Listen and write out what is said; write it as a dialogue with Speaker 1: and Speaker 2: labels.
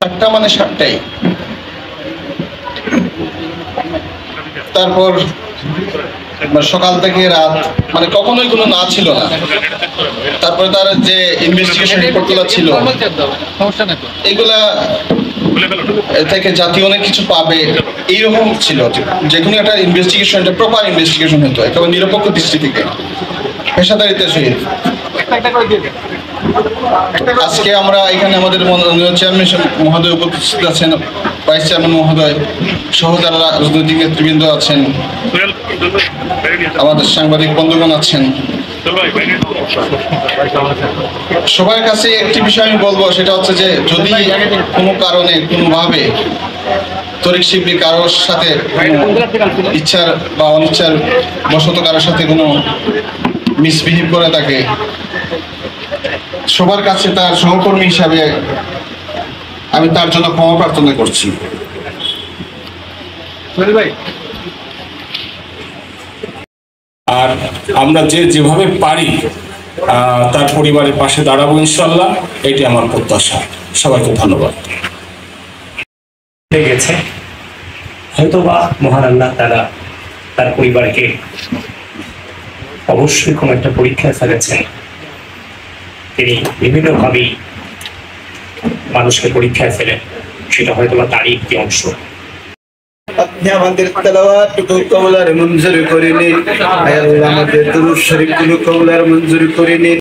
Speaker 1: সাতটা মানে সাতটাই। তারপর সকাল থেকে রাত মানে কখনোই কোনো না ছিল না। তারপরে তার যে ইনভেস্টিগেশন রিপোর্টগুলো ছিল এগুলা থেকে জাতীয় অনেক কিছু পাবে এইরকম ছিল। যে কোনো একটা ইনভেস্টিগেশন, একটা প্রপার ইনভেস্টিগেশন হতো একেবারে নিরপেক্ষ দৃষ্টি থেকে পেশাদারিত্বের সহিত। আজকে আমরা এখানে আমাদের চেয়ারম্যান মহোদয় উপস্থিত আছেন, ভাইস চেয়ারম্যান মহোদয় সহ যারা রাজনৈতিক নেতৃবৃন্দ আছেন, আমাদের সাংবাদিক বন্ধুগণ আছেন, সবার কাছে একটি বিষয় আমি বলবো, সেটা হচ্ছে যে যদি কোনো কারণে কোনোভাবে তরিক শিবলি কারোর সাথে ইচ্ছার বা অনিচ্ছার বশত কারোর সাথে কোনো মিসবিহেভ করে থাকে, সবার কাছে তার সহকর্মী হিসাবে আমি তার জন্য ক্ষমা প্রার্থনা করছি।
Speaker 2: আর আমরা যেভাবে পারি তার পরিবারের পাশে দাঁড়াবো ইনশাল্লাহ, এটি আমার প্রত্যাশা। সবাইকে ধন্যবাদ।
Speaker 3: গেছে হয়তোবা মহান আল্লাহ তাআলা তার পরিবারকে অবশ্যই কোনো একটা পরীক্ষায় ফেলেছেন। তিনি বিভিন্নভাবেই মানুষকে পরীক্ষায় ফেলেন, সেটা হয়তোবা তারই একটি অংশ।
Speaker 4: আপনি আমাদের তেলাওয়াতটুকু কবুল আর মঞ্জুর করে নিন। আল্লাহ আমাদের দুরূদ শরীফগুলো কবুল আর মঞ্জুর করে নিন।